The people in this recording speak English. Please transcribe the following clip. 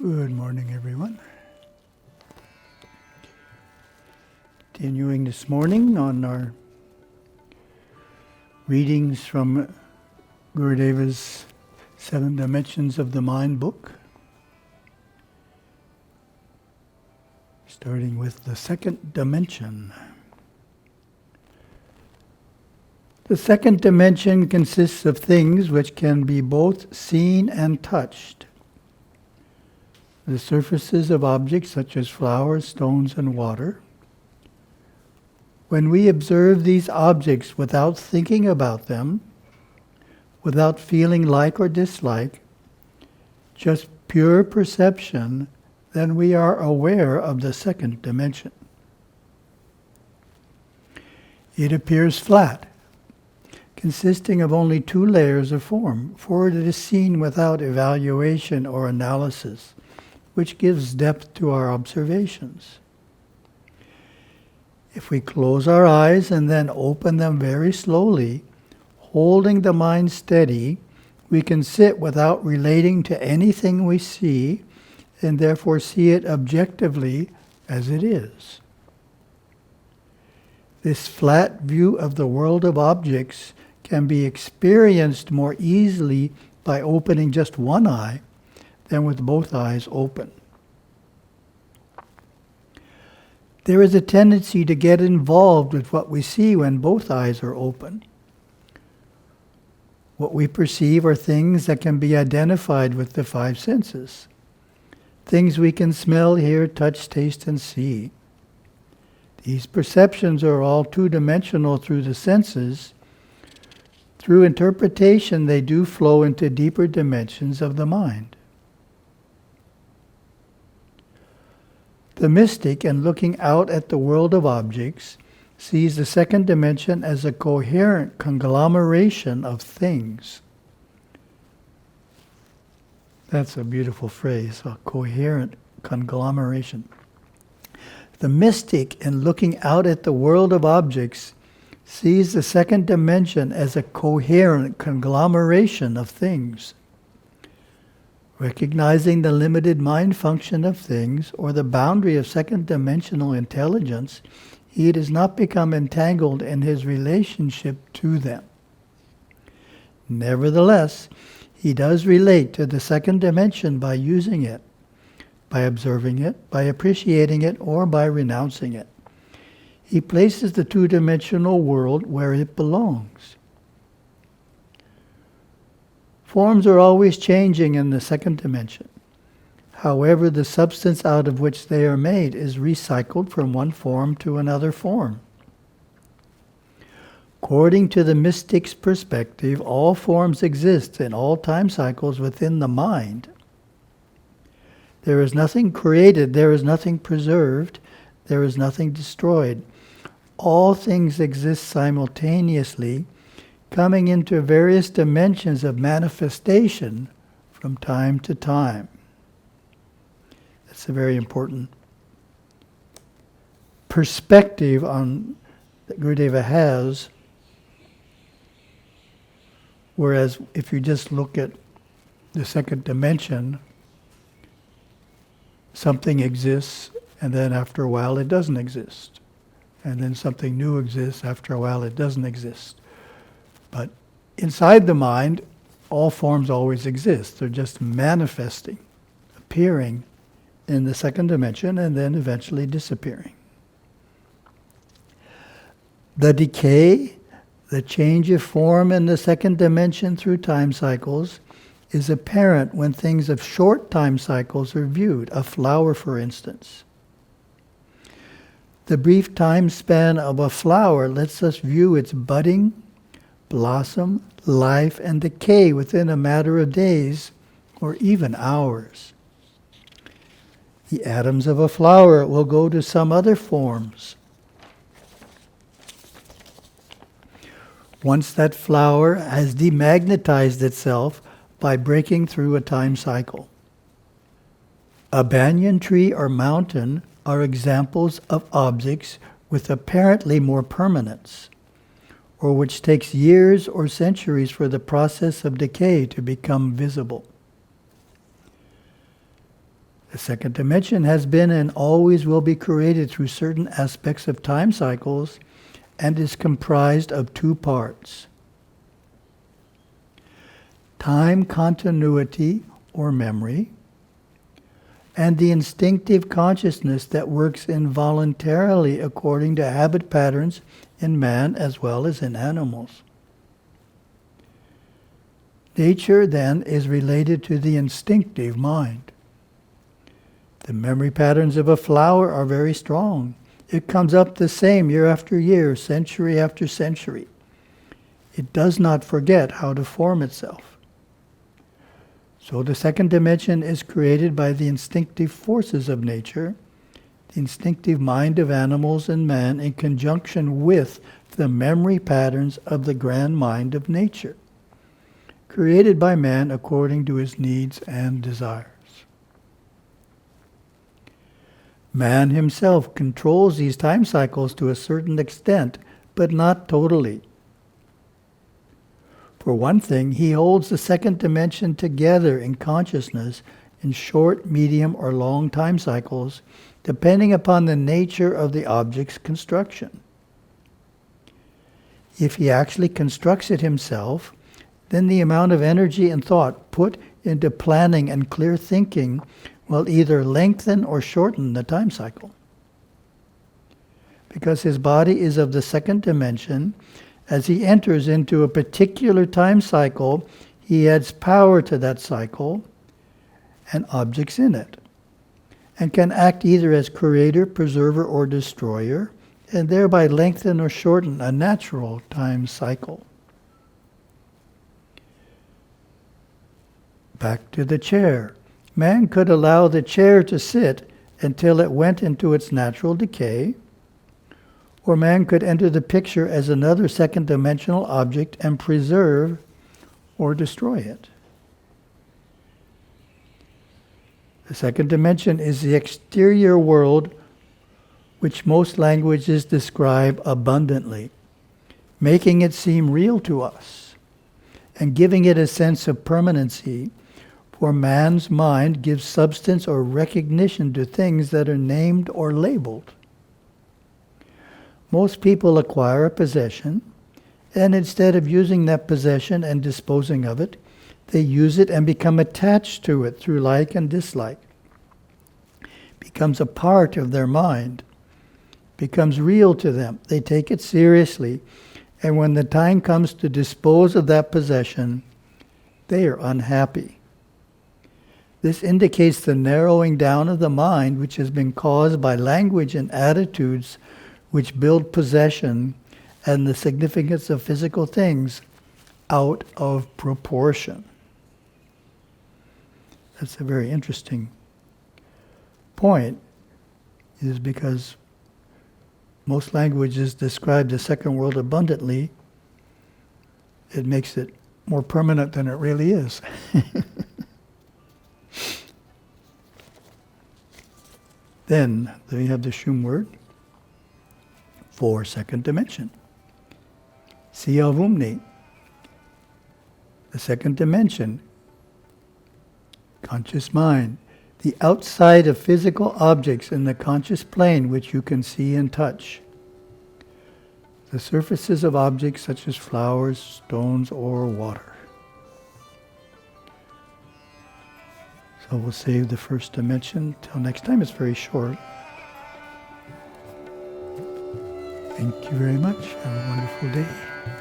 Good morning, everyone. Continuing this morning on our readings from Gurudeva's 7 Dimensions of the Mind book. Starting with the second dimension. The second dimension consists of things which can be both seen and touched. The surfaces of objects such as flowers, stones, and water. When we observe these objects without thinking about them, without feeling like or dislike, just pure perception, then we are aware of the second dimension. It appears flat, consisting of only 2 layers of form, for it is seen without evaluation or analysis, which gives depth to our observations. If we close our eyes and then open them very slowly, holding the mind steady, we can sit without relating to anything we see, and therefore see it objectively as it is. This flat view of the world of objects can be experienced more easily by opening just one eye than with both eyes open. There is a tendency to get involved with what we see when both eyes are open. What we perceive are things that can be identified with the 5 senses. Things we can smell, hear, touch, taste, and see. These perceptions are all 2-dimensional through the senses. Through interpretation, they do flow into deeper dimensions of the mind. The mystic, in looking out at the world of objects, sees the second dimension as a coherent conglomeration of things. That's a beautiful phrase, a coherent conglomeration. The mystic, in looking out at the world of objects, sees the second dimension as a coherent conglomeration of things. Recognizing the limited mind function of things, or the boundary of second-dimensional intelligence, he does not become entangled in his relationship to them. Nevertheless, he does relate to the second dimension by using it, by observing it, by appreciating it, or by renouncing it. He places the 2-dimensional world where it belongs. Forms are always changing in the second dimension. However, the substance out of which they are made is recycled from one form to another form. According to the mystic's perspective, all forms exist in all time cycles within the mind. There is nothing created, there is nothing preserved, there is nothing destroyed. All things exist simultaneously, coming into various dimensions of manifestation from time to time. That's a very important perspective on that Gurudeva has. Whereas if you just look at the second dimension, something exists and then after a while it doesn't exist. And then something new exists, after a while it doesn't exist. But inside the mind, all forms always exist. They're just manifesting, appearing in the second dimension and then eventually disappearing. The decay, the change of form in the second dimension through time cycles is apparent when things of short time cycles are viewed. A flower, for instance. The brief time span of a flower lets us view its budding, blossom, life, and decay within a matter of days or even hours. The atoms of a flower will go to some other forms. Once that flower has demagnetized itself by breaking through a time cycle. A banyan tree or mountain are examples of objects with apparently more permanence, or which takes years or centuries for the process of decay to become visible. The second dimension has been and always will be created through certain aspects of time cycles and is comprised of two parts. Time continuity or memory, and the instinctive consciousness that works involuntarily according to habit patterns in man as well as in animals. Nature, then, is related to the instinctive mind. The memory patterns of a flower are very strong. It comes up the same year after year, century after century. It does not forget how to form itself. So the second dimension is created by the instinctive forces of nature, the instinctive mind of animals and man in conjunction with the memory patterns of the grand mind of nature, created by man according to his needs and desires. Man himself controls these time cycles to a certain extent, but not totally. For one thing, he holds the second dimension together in consciousness in short, medium, or long time cycles, depending upon the nature of the object's construction. If he actually constructs it himself, then the amount of energy and thought put into planning and clear thinking will either lengthen or shorten the time cycle. Because his body is of the second dimension, as he enters into a particular time cycle, he adds power to that cycle and objects in it, and can act either as creator, preserver, or destroyer, and thereby lengthen or shorten a natural time cycle. Back to the chair. Man could allow the chair to sit until it went into its natural decay, or man could enter the picture as another second-dimensional object and preserve or destroy it. The second dimension is the exterior world which most languages describe abundantly, making it seem real to us and giving it a sense of permanency, for man's mind gives substance or recognition to things that are named or labeled. Most people acquire a possession, and instead of using that possession and disposing of it, they use it and become attached to it through like and dislike. Becomes a part of their mind, becomes real to them. They take it seriously, and when the time comes to dispose of that possession, they are unhappy. This indicates the narrowing down of the mind, which has been caused by language and attitudes which build possession and the significance of physical things out of proportion. That's a very interesting point, is because most languages describe the second world abundantly. It makes it more permanent than it really is. Then, there you have the Shum word for second dimension. Siyavumni, the second dimension, conscious mind, the outside of physical objects in the conscious plane which you can see and touch. The surfaces of objects such as flowers, stones, or water. So we'll save the first dimension till next time. It's very short. Thank you very much. Have a wonderful day.